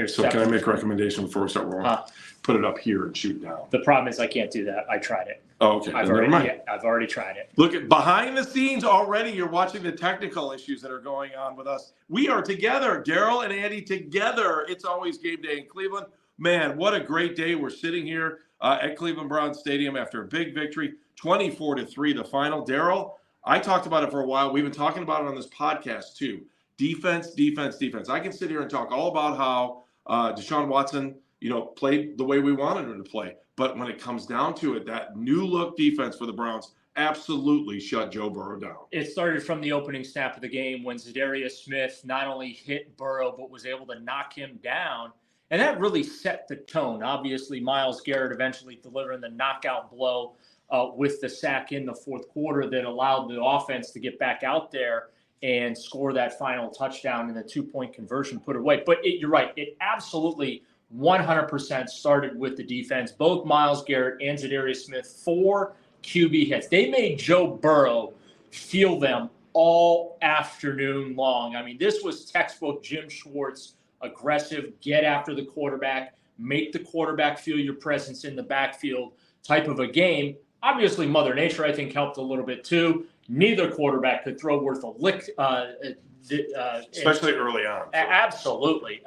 So can I make a recommendation before we start rolling? Put it up here and shoot down. The problem is I can't do that. I tried it. Oh, okay. I've already tried it. Look at behind the scenes already. You're watching the technical issues that are going on with us. We are together, Daryl and Andy together. It's always game day in Cleveland. Man, what a great day. We're sitting here at Cleveland Browns Stadium after a big victory, 24-3, the final. Daryl, I talked about it for a while. We've been talking about it on this podcast too. Defense, defense, defense. I can sit here and talk all about how Deshaun Watson, played the way we wanted him to play. But when it comes down to it, that new look defense for the Browns absolutely shut Joe Burrow down. It started from the opening snap of the game when Zadarius Smith not only hit Burrow, but was able to knock him down. And that really set the tone. Obviously, Myles Garrett eventually delivering the knockout blow with the sack in the fourth quarter that allowed the offense to get back out there and score that final touchdown and the 2-point conversion put it away. But you're right. It absolutely 100% started with the defense. Both Myles Garrett and Zadarius Smith, 4 QB hits. They made Joe Burrow feel them all afternoon long. I mean, this was textbook Jim Schwartz, aggressive, get after the quarterback, make the quarterback feel your presence in the backfield type of a game. Obviously, Mother Nature, I think, helped a little bit too. Neither quarterback could throw worth a lick. Especially early on. So. Absolutely.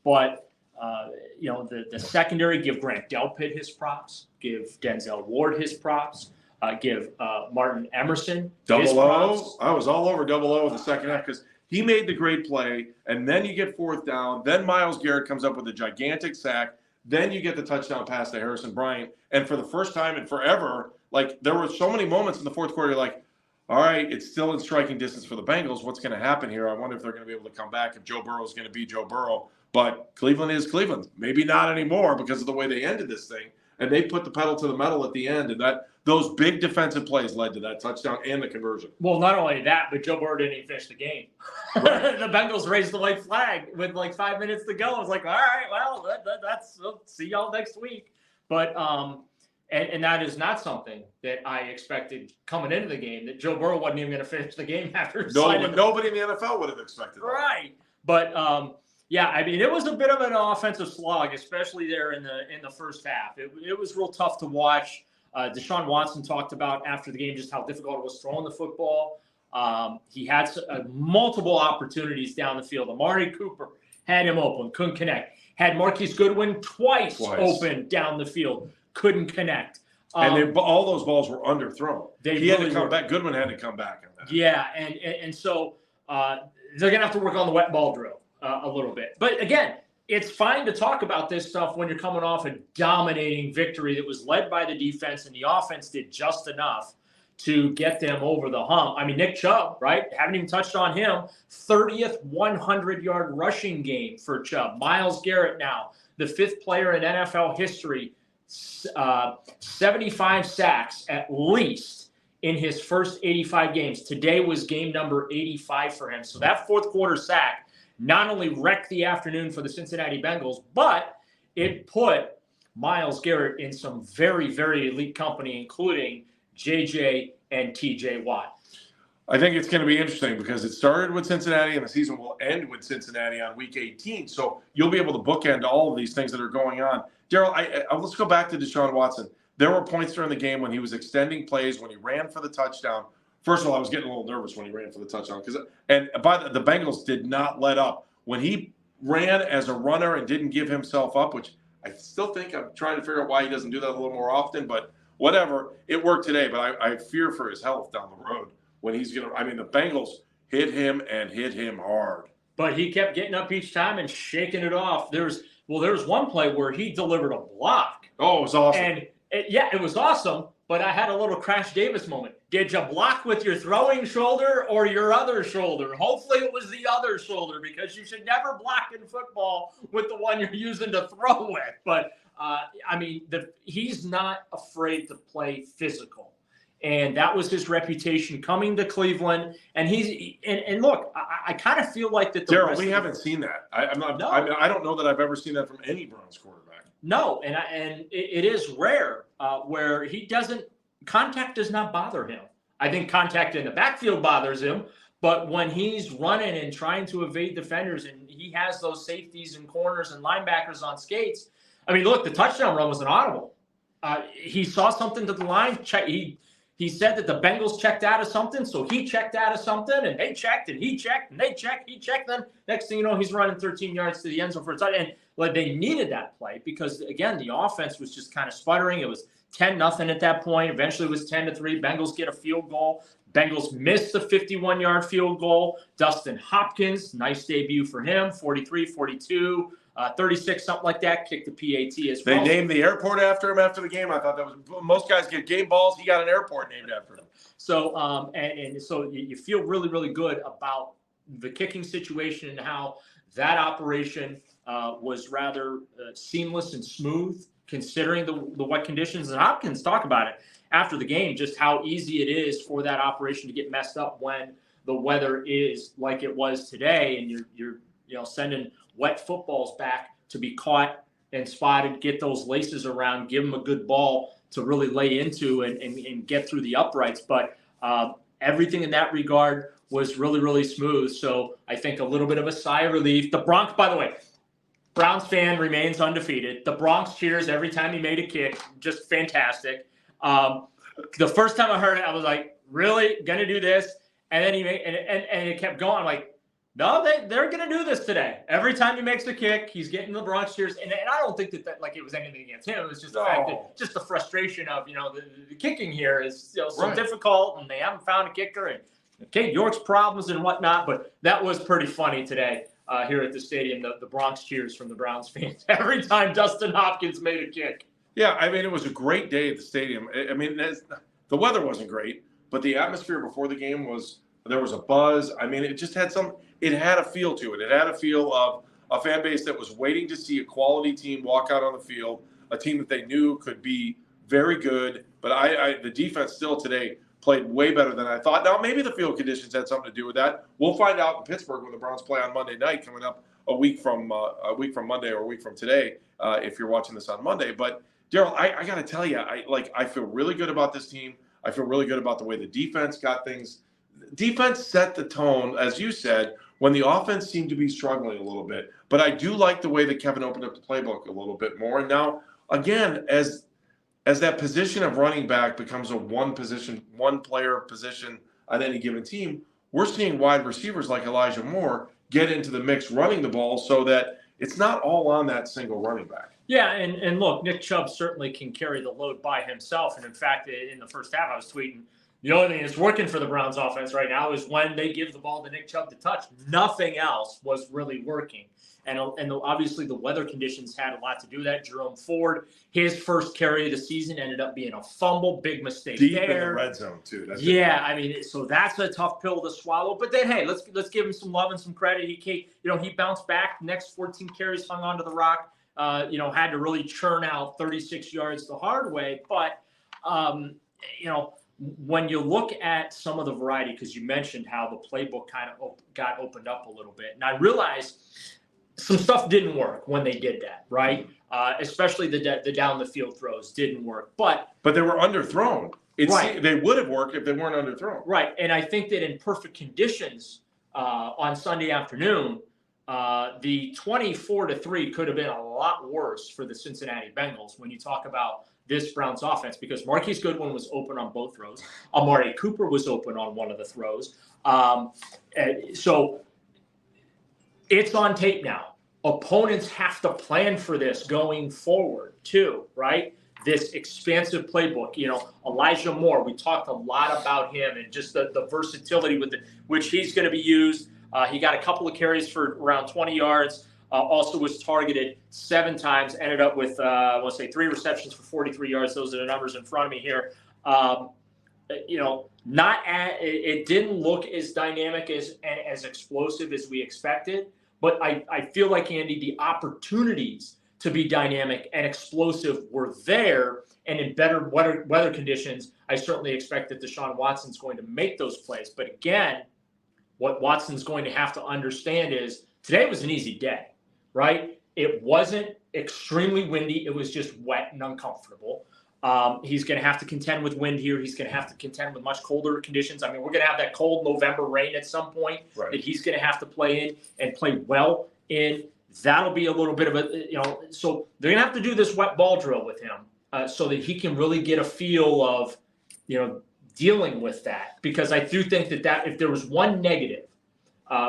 But the secondary, give Grant Delpit his props, give Denzel Ward his props, give Martin Emerson his props. I was all over double O in the second half because he made the great play, and then you get fourth down. Then Myles Garrett comes up with a gigantic sack. Then you get the touchdown pass to Harrison Bryant. And for the first time in forever, there were so many moments in the fourth quarter, all right, it's still in striking distance for the Bengals. What's going to happen here? I wonder if they're going to be able to come back, if Joe Burrow is going to be Joe Burrow. But Cleveland is Cleveland. Maybe not anymore because of the way they ended this thing. And they put the pedal to the metal at the end. And those big defensive plays led to that touchdown and the conversion. Well, not only that, but Joe Burrow didn't even finish the game. Right. The Bengals raised the white flag with 5 minutes to go. I was like, all right, well, we'll see y'all next week. But and that is not something that I expected coming into the game, that Joe Burrow wasn't even going to finish the game after nobody in the NFL would have expected that. Right. But yeah, I mean, it was a bit of an offensive slog, especially there in the first half. It was real tough to watch. Deshaun Watson talked about after the game just how difficult it was throwing the football. He had multiple opportunities down the field. Amari Cooper had him open, couldn't connect. Had Marquise Goodwin twice open down the field, couldn't connect. And all those balls were underthrown. He had to come back. Goodwin had to come back on that. Yeah, and so they're going to have to work on the wet ball drill a little bit. But again, it's fine to talk about this stuff when you're coming off a dominating victory that was led by the defense, and the offense did just enough to get them over the hump. I mean, Nick Chubb, right? Haven't even touched on him. 30th 100-yard rushing game for Chubb. Myles Garrett now, the 5th player in NFL history, 75 sacks at least in his first 85 games. Today was game number 85 for him. So that fourth quarter sack not only wrecked the afternoon for the Cincinnati Bengals, but it put Myles Garrett in some very, very elite company, including JJ and TJ Watt. I think it's going to be interesting because it started with Cincinnati and the season will end with Cincinnati on week 18. So you'll be able to bookend all of these things that are going on. Daryl, let's go back to Deshaun Watson. There were points during the game when he was extending plays, when he ran for the touchdown. First of all, I was getting a little nervous when he ran for the touchdown the Bengals did not let up. When he ran as a runner and didn't give himself up, which I still think I'm trying to figure out why he doesn't do that a little more often, but whatever, it worked today. But I fear for his health down the road when he's going to – the Bengals hit him and hit him hard. But he kept getting up each time and shaking it off. There's one play where he delivered a block. Oh, it was awesome. And it was awesome, but I had a little Crash Davis moment. Did you block with your throwing shoulder or your other shoulder? Hopefully it was the other shoulder, because you should never block in football with the one you're using to throw with. But, he's not afraid to play physical. And that was his reputation coming to Cleveland. And look, I kind of feel like that. Daryl, we haven't seen that. I don't know that I've ever seen that from any Browns quarterback. No, and it is rare where contact does not bother him. I think contact in the backfield bothers him, But when he's running and trying to evade defenders and he has those safeties and corners and linebackers on skates, I mean, look, the touchdown run was an audible. He saw something to the line. He said that the Bengals checked out of something, so he checked out of something, and they checked, and he checked, and they checked, he checked. Then next thing you know, he's running 13 yards to the end zone for a touchdown. And like, they needed that play because, again, the offense was just kind of sputtering. It was 10-0 at that point. Eventually, it was 10-3. Bengals get a field goal. Bengals missed the 51-yard field goal. Dustin Hopkins, nice debut for him, 43, 42. 36, something like that, kicked the PAT as well. They named the airport after him after the game. I thought that was – most guys get game balls. He got an airport named after him. So, and so you feel really, really good about the kicking situation and how that operation was rather seamless and smooth considering the wet conditions. And Hopkins talked about it after the game, just how easy it is for that operation to get messed up when the weather is like it was today and you're sending – wet footballs back to be caught and spotted, get those laces around, give them a good ball to really lay into and get through the uprights. But everything in that regard was really, really smooth. So I think a little bit of a sigh of relief. The Bronx, by the way, Browns fan remains undefeated. The Bronx cheers every time he made a kick. Just fantastic. The first time I heard it, I was like, really? Going to do this? And then he made, and it kept going. I'm like, no, they're going to do this today. Every time he makes a kick, he's getting the Bronx cheers. And I don't think that like it was anything against him. It was just the fact that just the frustration of, the kicking here is so difficult and they haven't found a kicker and Kate York's problems and whatnot. But that was pretty funny today here at the stadium, the Bronx cheers from the Browns fans every time Dustin Hopkins made a kick. Yeah, I mean, it was a great day at the stadium. I mean, the weather wasn't great, but the atmosphere before the game there was a buzz. I mean, it just had it had a feel to it. It had a feel of a fan base that was waiting to see a quality team walk out on the field, a team that they knew could be very good. But the defense still today played way better than I thought. Now, maybe the field conditions had something to do with that. We'll find out in Pittsburgh when the Browns play on Monday night, coming up a week from Monday or a week from today, if you're watching this on Monday. But Daryl, I got to tell you, I feel really good about this team. I feel really good about the way the defense got things. Defense set the tone, as you said, when the offense seemed to be struggling a little bit. But I do like the way that Kevin opened up the playbook a little bit more. And now, again, as that position of running back becomes a one-player position on any given team, we're seeing wide receivers like Elijah Moore get into the mix running the ball so that it's not all on that single running back. Yeah, and look, Nick Chubb certainly can carry the load by himself. And in fact, in the first half, I was tweeting, the only thing that's working for the Browns offense right now is when they give the ball to Nick Chubb to touch. Nothing else was really working. And obviously the weather conditions had a lot to do with that. Jerome Ford, his first carry of the season ended up being a fumble, big mistake deep there. In the red zone too. I mean, so that's a tough pill to swallow. But then, hey, let's give him some love and some credit. He bounced back. Next 14 carries, hung onto the rock. Had to really churn out 36 yards the hard way. But when you look at some of the variety, because you mentioned how the playbook kind of got opened up a little bit, and I realized some stuff didn't work when they did that, right? Especially the down the field throws didn't work, but they were underthrown. They would have worked if they weren't underthrown. Right, and I think that in perfect conditions on Sunday afternoon, the 24-3 could have been a lot worse for the Cincinnati Bengals when you talk about this Browns offense, because Marquise Goodwin was open on both throws. Amari Cooper was open on one of the throws. So it's on tape now. Opponents have to plan for this going forward too, right? This expansive playbook. Elijah Moore, we talked a lot about him and just the versatility with which he's going to be used. He got a couple of carries for around 20 yards. Also was targeted 7 times, ended up with, 3 receptions for 43 yards. Those are the numbers in front of me here. It didn't look as dynamic as explosive as we expected, but I feel like, Andy, the opportunities to be dynamic and explosive were there, and in better weather conditions, I certainly expect that Deshaun Watson's going to make those plays. But again, what Watson's going to have to understand is today was an easy day. Right? It wasn't extremely windy. It was just wet and uncomfortable. He's going to have to contend with wind here. He's going to have to contend with much colder conditions. I mean, we're going to have that cold November rain at some point that he's going to have to play in and play well in. That'll be a little bit of a, so they're going to have to do this wet ball drill with him so that he can really get a feel of, dealing with that. Because I do think that if there was one negative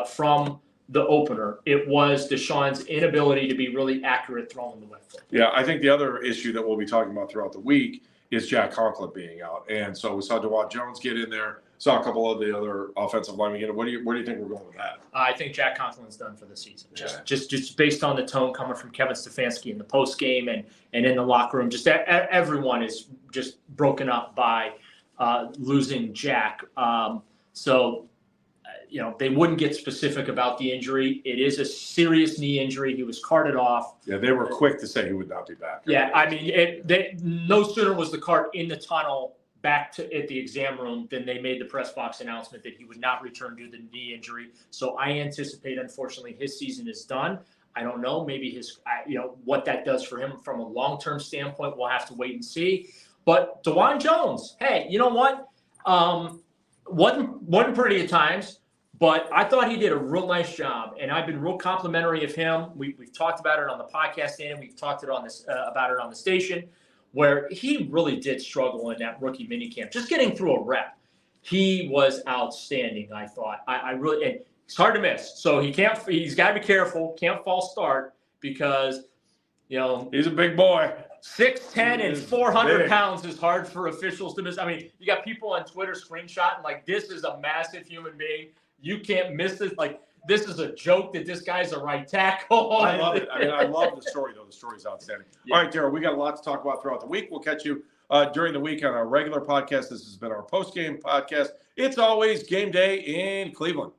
from the opener, it was Deshaun's inability to be really accurate throwing the wet foot. Yeah, I think the other issue that we'll be talking about throughout the week is Jack Conklin being out. And so we saw DeWatt Jones get in there, saw a couple of the other offensive linemen get in. Where do you think we're going with that? I think Jack Conklin's done for the season. Just based on the tone coming from Kevin Stefanski in the post game and in the locker room. Just everyone is just broken up by losing Jack. They wouldn't get specific about the injury. It is a serious knee injury. He was carted off. Yeah, they were quick to say he would not be back. Yeah, I mean, no sooner was the cart in the tunnel back at the exam room than they made the press box announcement that he would not return due to the knee injury. So I anticipate, unfortunately, his season is done. I don't know, maybe what that does for him from a long-term standpoint, we'll have to wait and see. But DeWatt Jones, hey, you know what? Wasn't pretty at times. But I thought he did a real nice job, and I've been real complimentary of him. We've talked about it on the podcast, and we've talked about it on the station, where he really did struggle in that rookie minicamp. Just getting through a rep, he was outstanding. I thought. I really, and it's hard to miss. So he's got to be careful. Can't false start because, he's a big boy. 6'10" and 400 pounds is hard for officials to miss. I mean, you got people on Twitter screenshotting like this is a massive human being. You can't miss this. Like, this is a joke that this guy's a right tackle. I love it. I mean, I love the story, though. The story's outstanding. Yeah. All right, Daryl, we got a lot to talk about throughout the week. We'll catch you during the week on our regular podcast. This has been our post-game podcast. It's always game day in Cleveland.